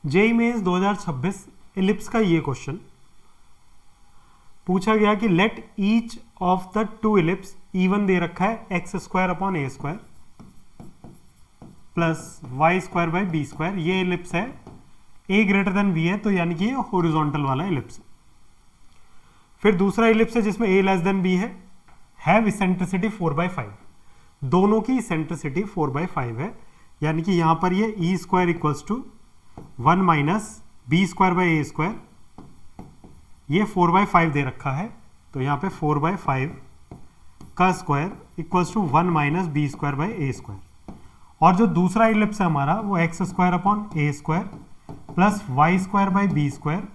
JEE mains 2026 ellipse का ये question पूछा गया कि let each of the two ellipse given दे रखा है x square upon a square plus y square by b square. ये इलिप्स है ए ग्रेटर देन बी है, तो यानी कि ये हॉरिजॉन्टल वाला इलिप्स है। फिर दूसरा इलिप्स है जिसमें ए लेस देन बी है, हैव इसेंट्रिसिटी 4/5। दोनों की इसेंट्रिसिटी 4/5 है, यानी कि यहां पर ये e square equals to 1 minus b square by a square, ये 4/5 दे रखा है, तो यहाँ पे 4/5 का square equals to 1 minus b square by a square. और जो दूसरा इलिप्स है हमारा वो x square upon a square plus y square by b square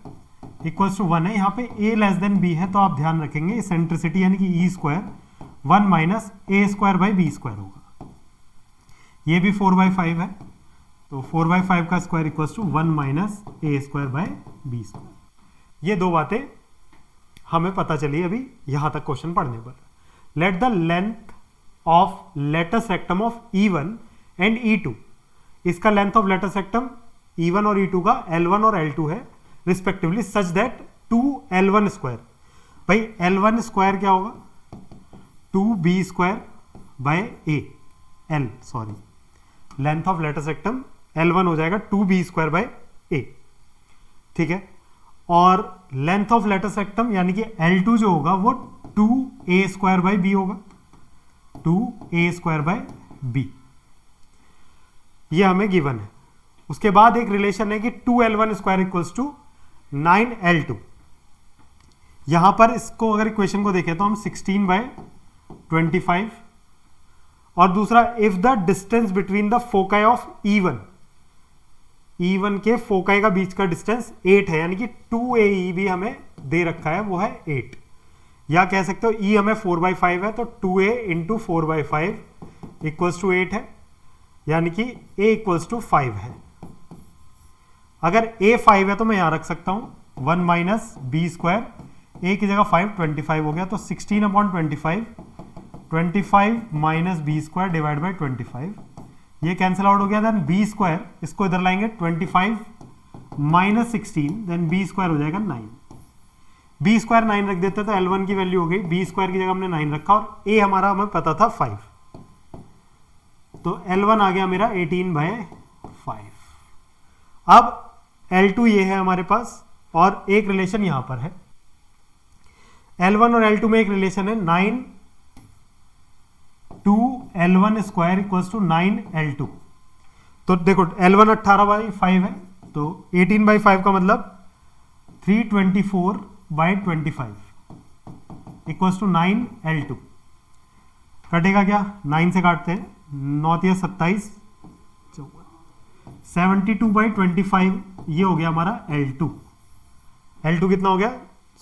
equals to 1 है। यहाँ पे ए लेस देन बी है, तो आप ध्यान रखेंगे इसेंट्रिसिटी यानी कि e square 1 minus a square by b square होगा। ये भी 4/5 है, तो 4/5 का square equals to 1 minus a square by b square. ये दो बातें हमें पता चली अभी यहां तक क्वेश्चन पढ़ने पर। Let the length of latus rectum of E1 and E2। इसका length of latus rectum E1 और E2 का L1 और L2 है respectively, such that 2L1 square. भाई L1 स्क्वायर क्या होगा? 2B square by A L sorry length of latus rectum L1 हो जाएगा 2B स्क्वायर बाय A, ठीक है। और लेंथ ऑफ लेटस रेक्टम यानी कि L2 जो होगा वो 2A स्क्वायर बाय B होगा, 2A स्क्वायर बाय B। ये हमें गिवन है। उसके बाद एक रिलेशन है कि 2L1 square equals to 9L2। यहां पर इसको अगर इक्वेशन को देखें तो हम 16/25, और दूसरा if the distance between the foci of E1 के फोकाई का बीच का डिस्टेंस 8 है, यानी कि 2AE भी हमें दे रखा है, वो है 8। या कह सकते हो E हमें 4/5 है, तो 2A इंटू 4/5 इक्वल्स टू 8 है, यानी कि A इक्वल्स टू 5 है। अगर A 5 है तो मैं यहां रख सकता हूं 1 माइनस बी स्क्वायर, A की जगह 5 25 हो गया, तो 16/25 25 minus b square divide by 25, ये कैंसिल आउट हो गया। देन बी स्क्वायर इसको इधर लाएंगे 25 माइनस 16, देन बी स्क्वायर हो जाएगा 9। बी स्क्वायर 9 रख देते तो L1 की वैल्यू हो गई, बी स्क्वायर की जगह हमने 9 रखा, और A हमारा हमें पता था 5, तो L1 आ गया मेरा 18/5। अब L2 ये है हमारे पास, और एक रिलेशन यहां पर है। L1 और L2 में एक रिलेशन है 9 2L1 square equals to 9L2। तो देखो L1 18/5 है, तो 18/5 का मतलब 324/25 इक्वल्स टू 9L2। कटेगा क्या? 9 से काटते हैं, 9 या 27, 72/25 ये हो गया हमारा L2। L2 कितना हो गया?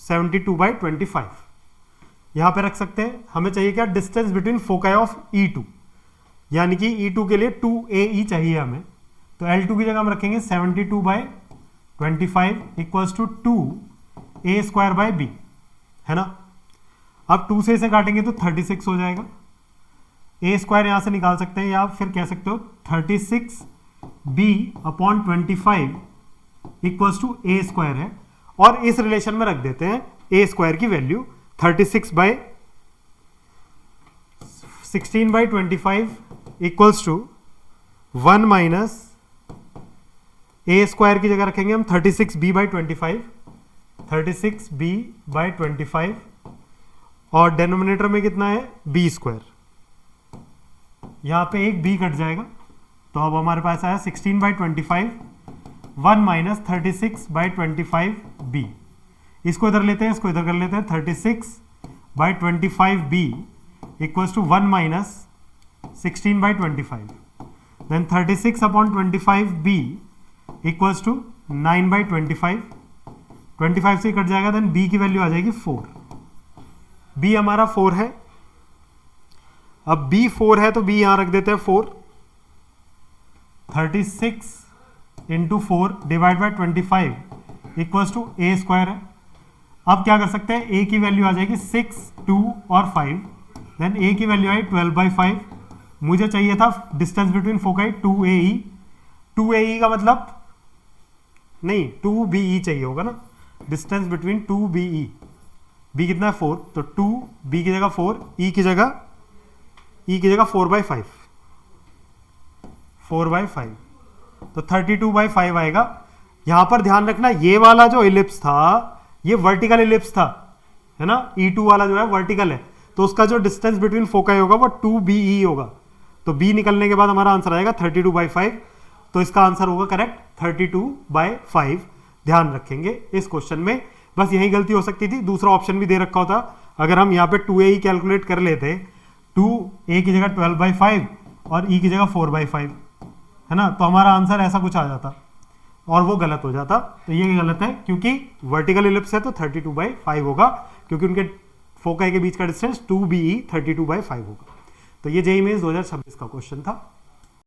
72/25। यहां पे रख सकते हैं। हमें चाहिए क्या? Distance between foci of E2, यानी कि E2 के लिए 2AE चाहिए हमें, तो L2 की जगह हम रखेंगे 72/25 equals to 2A square by B, है ना। अब 2 से इसे काटेंगे तो 36 हो जाएगा। A स्क्वायर यहां से निकाल सकते हैं, या फिर कह सकते हो 36B/25 equals to A square है, और इस रिलेशन में रख देते हैं A स्क्वायर की value 36/16/25 equals to 1 minus A square की जगह रखेंगे हम 36B/25, 36B/25, और डेनोमिनेटर में कितना है? B square. यहां पे एक B कट जाएगा, तो अब हमारे पास आया 16/25, 1 माइनस 36/25B। इसको इधर लेते हैं, इसको इधर कर लेते हैं, 36/25B equals to 1 minus 16/25, then 36/25B equals to 9/25, 25 से कट जाएगा, देन B की वैल्यू आ जाएगी 4। B हमारा 4 है। अब B 4 है तो B यहां रख देते हैं 4, 36 into 4 divide by 25 equals to A square है। अब क्या कर सकते हैं? A की वैल्यू आ जाएगी 6, 2 और 5, देन A की वैल्यू आई 12/5। मुझे चाहिए था distance between foci 2AE। 2AE का मतलब नहीं 2BE चाहिए होगा ना, डिस्टेंस बिटवीन 2BE, बी कितना है 4, तो 2B की जगह 4, E की जगह 4/5, 4/5, तो 32/5 आएगा। यहां पर ध्यान रखना ये वाला जो इलिप्स था ये वर्टिकल इलिप्स था, है ना, E2 वाला जो है वर्टिकल है, तो उसका जो डिस्टेंस बिटवीन फोकाई होगा वो 2BE होगा, तो B निकलने के बाद हमारा आंसर आएगा 32/5, तो इसका आंसर होगा करेक्ट 32/5। ध्यान रखेंगे इस क्वेश्चन में, बस यही गलती हो सकती थी, दूसरा ऑप्शन भी दे रखा होता, अगर हम यहाँ पे 2A कैलकुलेट कर लेते, 2A की जगह 12/5 और E की जगह 4/5, है ना, तो हमारा आंसर ऐसा कुछ आ जाता और वो गलत हो जाता, तो ये गलत है क्योंकि वर्टिकल इलिप्स है तो 32/5 होगा, क्योंकि उनके फोकाई के बीच का डिस्टेंस 2BE 32/5 होगा। तो ये जेईई मेंस 2026 का क्वेश्चन था।